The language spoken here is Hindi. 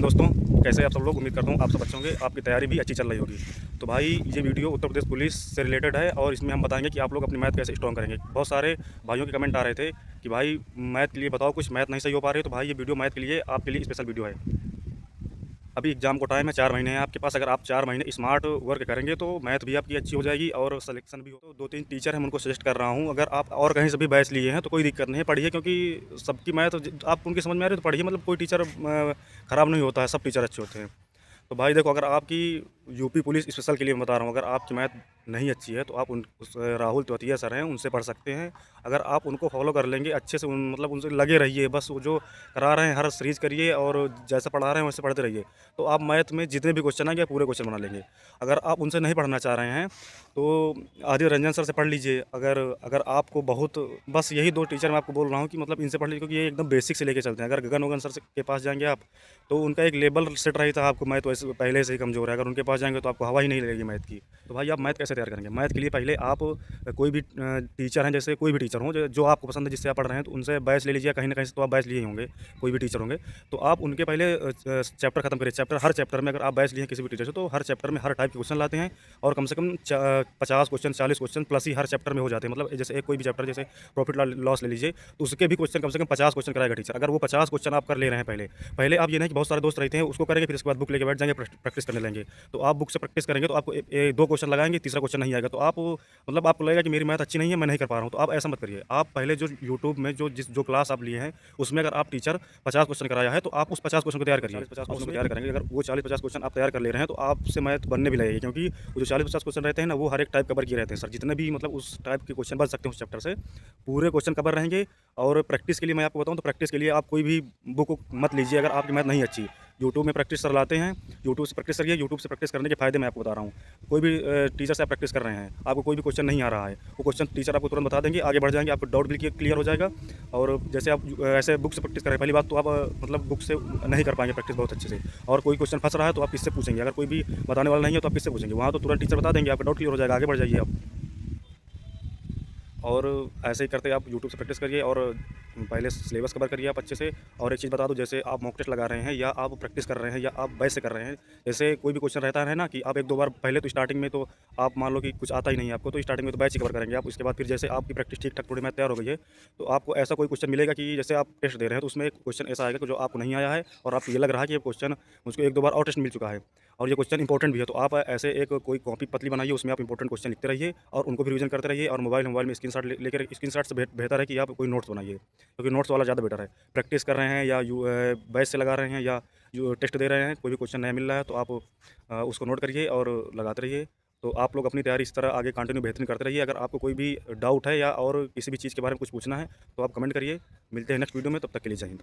दोस्तों, कैसे आप सब लोग। उम्मीद करता हूँ आप सब अच्छे होंगे, आपकी तैयारी भी अच्छी चल रही होगी। तो भाई ये वीडियो उत्तर प्रदेश पुलिस से रिलेटेड है और इसमें हम बताएंगे कि आप लोग अपनी मैथ कैसे स्ट्रॉन्ग करेंगे। बहुत सारे भाइयों के कमेंट आ रहे थे कि भाई मैथ के लिए बताओ, कुछ मैथ नहीं सही हो पा रही है। तो भाई ये वीडियो मैथ के लिए आपके लिए स्पेशल वीडियो है। अभी एग्जाम को टाइम है, 4 महीने हैं आपके पास। अगर आप 4 महीने स्मार्ट वर्क करेंगे तो मैथ भी आपकी अच्छी हो जाएगी और सिलेक्शन भी हो। तो 2-3 टीचर हम उनको सजेस्ट कर रहा हूँ। अगर आप और कहीं से भी बैच लिए हैं तो कोई दिक्कत नहीं है, पढ़िए, क्योंकि सबकी मैथ आप उनकी समझ में आ रही है तो पढ़िए। मतलब कोई टीचर ख़राब नहीं होता है, सब टीचर अच्छे होते हैं। तो भाई देखो, अगर आपकी यूपी पुलिस स्पेशल के लिए मैं बता रहा हूँ, अगर आपकी मैथ नहीं अच्छी है तो आप राहुल तौतिया सर हैं, उनसे पढ़ सकते हैं। अगर आप उनको फॉलो कर लेंगे अच्छे से, मतलब उनसे लगे रहिए, बस वो जो करा रहे हैं हर सीरीज करिए और जैसा पढ़ा रहे हैं वैसे पढ़ते रहिए, तो आप मैथ में जितने भी क्वेश्चन आएंगे पूरे क्वेश्चन बना लेंगे। अगर आप उनसे नहीं पढ़ना चाह रहे हैं तो आदित्य रंजन सर से पढ़ लीजिए। अगर अगर आपको बहुत, बस यही 2 टीचर मैं आपको बोल रहा हूँ कि मतलब इनसे पढ़ लीजिए, क्योंकि ये एकदम बेसिक से लेके चलते हैं। अगर गगन वगन सर के पास जाएंगे आप तो उनका एक लेवल सेट रहता है, आपको मैथ वैसे पहले से ही कमज़ोर है। अगर उनके पास जाएंगे तो आपको हवा ही नहीं लगेगी मैथ की। तो भाई आप मैथ कैसे तैयार करेंगे? मैथ के लिए पहले आप कोई भी टीचर हैं, जैसे कोई भी टीचर हो जो आपको पसंद है, जिससे आप पढ़ रहे हैं, तो उनसे बैच ले लीजिए। कहीं ना कहीं से तो आप बैच लिए ही होंगे, कोई भी टीचर होंगे। तो आप उनके पहले चैप्टर खत्म करिए। हर चैप्टर में अगर आप बैच लिए हैं किसी भी टीचर से, तो हर चैप्टर में हर टाइप के क्वेश्चन लाते हैं और कम से कम 50 क्वेश्चन 40 क्वेश्चन प्लस ही हर चैप्टर में हो जाते हैं। मतलब जैसे कोई भी चैप्टर, जैसे प्रॉफिट लॉस ले लीजिए, तो उसके भी क्वेश्चन कम से कम 50 क्वेश्चन कराएगा टीचर। अगर वो 50 क्वेश्चन आप कर ले रहे हैं पहले पहले आप ये नहीं कि बहुत सारे दोस्त रहते हैं उसको करेंगे फिर इसके बाद बुक लेके बैठ जाएंगे, प्रैक्टिस करने लगेंगे। तो आप बुक से प्रैक्टिस करेंगे तो आपको 2 क्वेश्चन लगाएंगे, तीसरा क्वेश्चन नहीं आएगा तो आप, मतलब आपको लगेगा कि मेरी मैथ अच्छी नहीं है, मैं नहीं कर पा रहा हूँ। तो आप ऐसा मत करिए। आप पहले जो यूट्यूब में जो क्लास आप लिए हैं उसमें अगर आप टीचर 50 क्वेश्चन कराया है तो आप उस 50 क्वेश्चन को तैयार करिए। 50 क्वेश्चन तैयार करेंगे, अगर वो 40-50 क्वेश्चन आप तैयार कर ले रहे हैं तो आपसे मैथ बनने भी लगेगी, क्योंकि वो जो 40-50 क्वेश्चन रहते हैं ना, वो हर एक टाइप कवर किए रहते हैं सर। जितने भी मतलब उस टाइप के क्वेश्चन बन सकते हैं उस चैप्टर से, पूरे क्वेश्चन कवर रहेंगे। और प्रैक्टिस के लिए मैं आपको बताऊँ तो प्रैक्टिस के लिए आप कोई भी बुक मत लीजिए अगर आपकी मैथ नहीं अच्छी। यूट्यूब में प्रैक्टिस सर लाते हैं, यूट्यूब से प्रैक्टिस करिए। यूट्यूब से प्रैक्टिस करने के फ़ायदे मैं आपको बता रहा हूँ। कोई भी टीचर से आप प्रैक्टिस कर रहे हैं, आपको कोई भी क्वेश्चन नहीं आ रहा है, वो क्वेश्चन टीचर आपको तुरंत बता देंगे, आगे बढ़ जाएंगे, आपको डाउट भी क्लियर हो जाएगा। और जैसे आप ऐसे बुक से प्रैक्टिस कर रहे हैं, पहली बात तो आप मतलब बुक से नहीं कर पाएंगे प्रैक्टिस बहुत अच्छे से। और कोई क्वेश्चन फंस रहा है तो आप किससे पूछेंगे? अगर कोई भी बताने वाला नहीं है तो आप किससे पूछेंगे? वहाँ तो तुरंत टीचर बता देंगे, आपका डाउट क्लियर हो जाएगा, आगे बढ़ जाइए आप। और ऐसे ही करते आप यूट्यूब से प्रैक्टिस करिए और पहले सिलेबस कवर करिए आप अच्छे से। और एक चीज़ बता दूं, जैसे आप मॉक टेस्ट लगा रहे हैं या आप प्रैक्टिस कर रहे हैं या आप बैच से कर रहे हैं, जैसे कोई भी क्वेश्चन रहता है ना कि आप 1-2 बार पहले तो स्टार्टिंग में तो आप मान लो कि कुछ आता ही नहीं है आपको, तो स्टार्टिंग में तो बैच ही कवर करेंगे आप। उसके बाद फिर जैसे आपकी प्रैक्टिस ठीक ठाक थोड़ी मैथ तैयार हो गई है तो आपको ऐसा कोई क्वेश्चन मिलेगा कि जैसे आप टेस्ट दे रहे हैं तो उसमें एक क्वेश्चन ऐसा आएगा कि जो आपको नहीं आया है और आपको ये लग रहा है कि ये क्वेश्चन मुझको 1-2 बार और टेस्ट मिल चुका है और ये क्वेश्चन इंपॉर्टेंट भी है। तो आप ऐसे एक कोई कॉपी पतली बनाइए, उसमें आप इंपॉर्टेंट क्वेश्चन लिखते रहिए और उनको भी रिवीजन करते रहिए। और मोबाइल में स्क्रीनशॉट लेकर, स्क्रीनशॉट से बेहतर है कि आप कोई नोट्स बनाइए, क्योंकि नोट्स वाला ज़्यादा बेटर है। प्रैक्टिस कर रहे हैं या बैच से लगा रहे हैं या जो टेस्ट दे रहे हैं, कोई भी क्वेश्चन नया मिल रहा है तो आप उसको नोट करिए और लगाते रहिए। तो आप लोग अपनी तैयारी इस तरह आगे कंटिन्यू बेहतरीन करते रहिए। अगर आपको कोई भी डाउट है या और किसी भी चीज़ के बारे में कुछ पूछना है तो आप कमेंट करिए। मिलते हैं नेक्स्ट वीडियो में, तब तक के लिए जय हिंद।